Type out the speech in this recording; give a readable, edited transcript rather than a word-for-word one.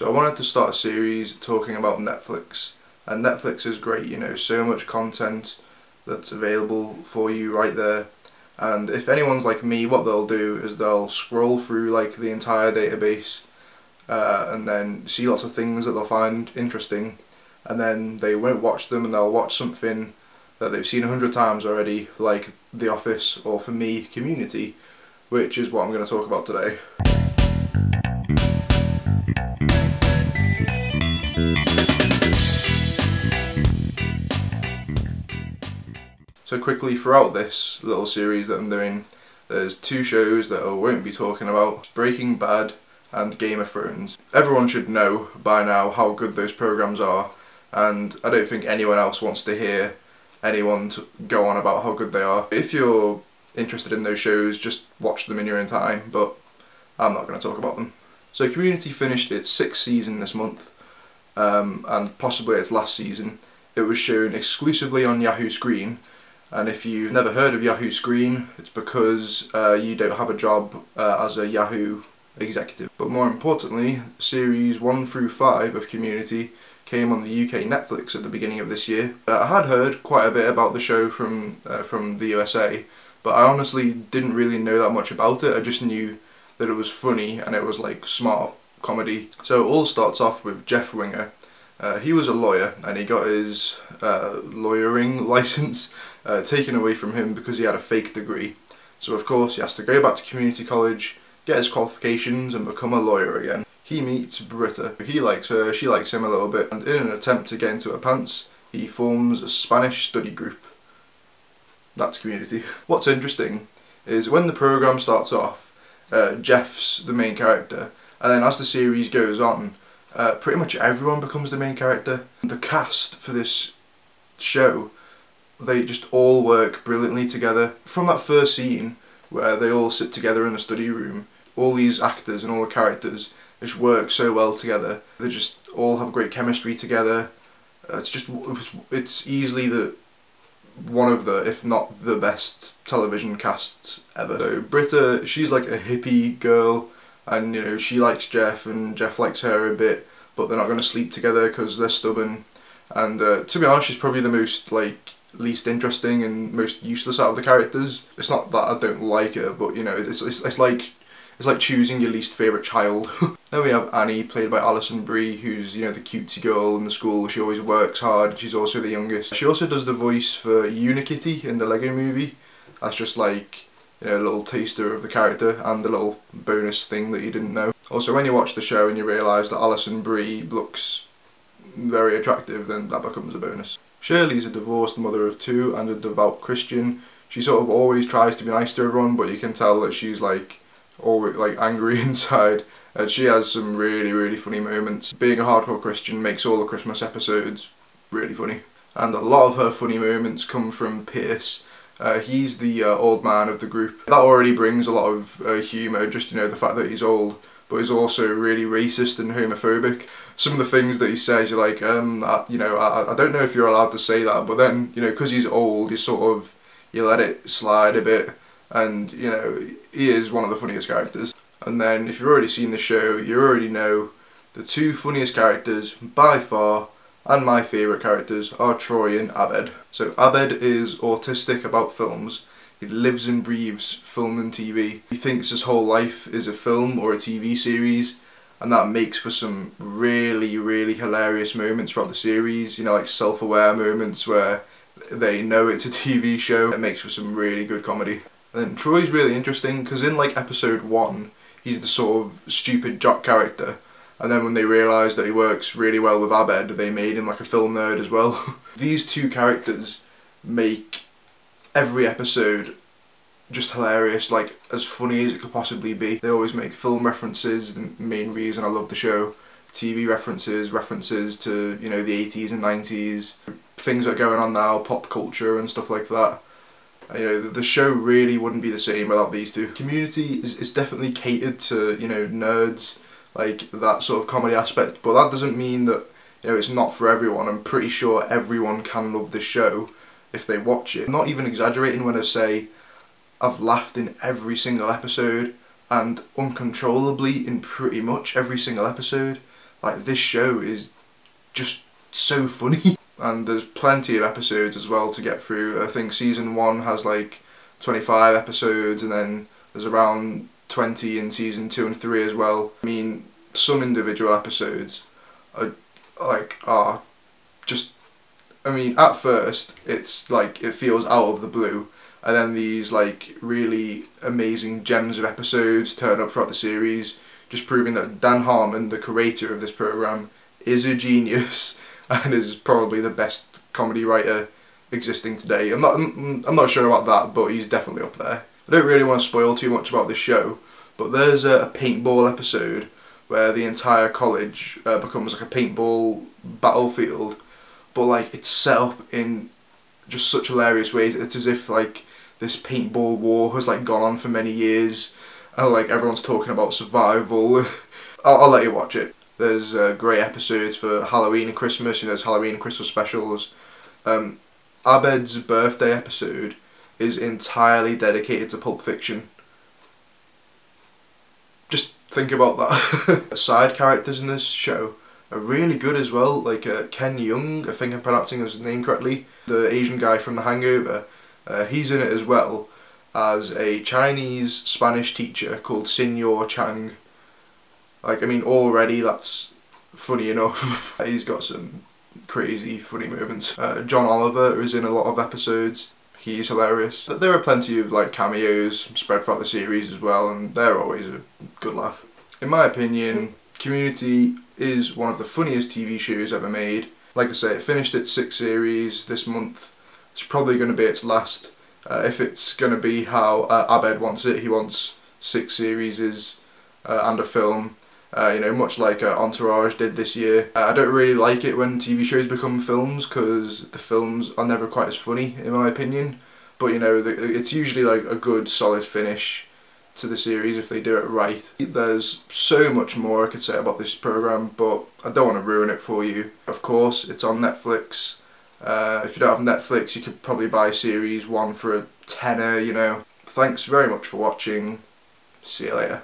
So I wanted to start a series talking about Netflix, and Netflix is great, you know, so much content that's available for you right there. And if anyone's like me, what they'll do is they'll scroll through like the entire database and then see lots of things that they'll find interesting, and then they won't watch them and they'll watch something that they've seen 100 times already, like The Office, or for me, Community, which is what I'm going to talk about today. So quickly, throughout this little series that I'm doing, there's two shows that I won't be talking about: Breaking Bad and Game of Thrones. Everyone should know by now how good those programs are, and I don't think anyone else wants to hear anyone to go on about how good they are. If you're interested in those shows, just watch them in your own time, but I'm not going to talk about them. So Community finished its 6th season this month, and possibly its last season. It was shown exclusively on Yahoo Screen, and if you've never heard of Yahoo Screen, it's because you don't have a job as a Yahoo executive. But more importantly, series 1 through 5 of Community came on the UK Netflix at the beginning of this year. I had heard quite a bit about the show from the USA, but I honestly didn't really know that much about it. I just knew that it was funny and it was like smart comedy. So it all starts off with Jeff Winger. He was a lawyer and he got his lawyering license taken away from him because he had a fake degree. So of course he has to go back to community college, get his qualifications and become a lawyer again. He meets Britta. He likes her, she likes him a little bit, and in an attempt to get into her pants, he forms a Spanish study group. That's Community. What's interesting is when the program starts off, Jeff's the main character, and then as the series goes on, pretty much everyone becomes the main character. The cast for this show, they just all work brilliantly together. From that first scene where they all sit together in the study room, all these actors and all the characters just work so well together. They just all have great chemistry together. It's easily one of the, if not the best television casts ever. So Britta, she's like a hippie girl, and you know, she likes Jeff and Jeff likes her a bit, but they're not going to sleep together because they're stubborn. And to be honest, she's probably the most least interesting and most useless out of the characters. It's not that I don't like her, but you know, it's like choosing your least favourite child. Then we have Annie, played by Alison Brie, who's, you know, the cutesy girl in the school. She always works hard. She's also the youngest. She also does the voice for Unikitty in the Lego Movie. That's just like, you know, a little taster of the character and a little bonus thing that you didn't know. Also, when you watch the show and you realise that Alison Brie looks very attractive, then that becomes a bonus. Shirley's a divorced mother of 2 and a devout Christian. She sort of always tries to be nice to everyone, but you can tell that she's always angry inside, and she has some really funny moments. Being a hardcore Christian makes all the Christmas episodes really funny, and a lot of her funny moments come from Pierce. He's the old man of the group. That already brings a lot of humour, just, you know, the fact that he's old, but he's also really racist and homophobic. Some of the things that he says, you're like, you know, I don't know if you're allowed to say that, but then, you know, because he's old, you let it slide a bit. And, you know, he is one of the funniest characters. And then, if you've already seen the show, you already know the 2 funniest characters, by far, and my favourite characters, are Troy and Abed. So Abed is autistic about films. He lives and breathes film and TV. He thinks his whole life is a film or a TV series, and that makes for some really hilarious moments throughout the series. You know, like self-aware moments where they know it's a TV show. It makes for some really good comedy. And Troy's really interesting because in like episode 1, he's the sort of stupid jock character, and then when they realise that he works really well with Abed, they made him like a film nerd as well. These 2 characters make every episode just hilarious, like as funny as it could possibly be. They always make film references, the main reason I love the show, TV references to, you know, the 80s and 90s, things that are going on now, pop culture and stuff like that. You know, the show really wouldn't be the same without these 2. Community is definitely catered to, you know, nerds, like that sort of comedy aspect, but that doesn't mean that, you know, it's not for everyone. I'm pretty sure everyone can love this show if they watch it. I'm not even exaggerating when I say I've laughed in every single episode, and uncontrollably in pretty much every single episode. like, this show is just so funny. And there's plenty of episodes as well to get through. I think season 1 has like 25 episodes, and then there's around 20 in season 2 and 3 as well. I mean, some individual episodes are just, I mean, at first it's like it feels out of the blue, and then these like really amazing gems of episodes turn up throughout the series, just proving that Dan Harmon, the creator of this program, is a genius and is probably the best comedy writer existing today. I'm not sure about that, but he's definitely up there. I don't really want to spoil too much about this show, but there's a paintball episode where the entire college becomes like a paintball battlefield, but like it's set up in just such hilarious ways. It's as if like this paintball war has like gone on for many years, and like everyone's talking about survival. I'll let you watch it. There's great episodes for Halloween and Christmas. You know, there's Halloween and Christmas specials. Abed's birthday episode is entirely dedicated to Pulp Fiction. Just think about that. Side characters in this show are really good as well, like Ken Jeong, I think I'm pronouncing his name correctly, the Asian guy from The Hangover. He's in it as well as a Chinese Spanish teacher called Senor Chang. Like, I mean, already that's funny enough. He's got some crazy funny moments. John Oliver is in a lot of episodes. He's hilarious. There are plenty of like cameos spread throughout the series as well, and they're always a good laugh. In my opinion, Community is one of the funniest TV shows ever made. Like I say, it finished its 6th series this month. It's probably going to be its last. If it's going to be how Abed wants it, he wants 6 series and a film. You know, much like Entourage did this year. I don't really like it when TV shows become films, because the films are never quite as funny, in my opinion. But you know, it's usually like a good solid finish to the series if they do it right. There's so much more I could say about this program, but I don't want to ruin it for you. Of course, it's on Netflix. If you don't have Netflix, you could probably buy series 1 for a tenner, you know. Thanks very much for watching. See you later.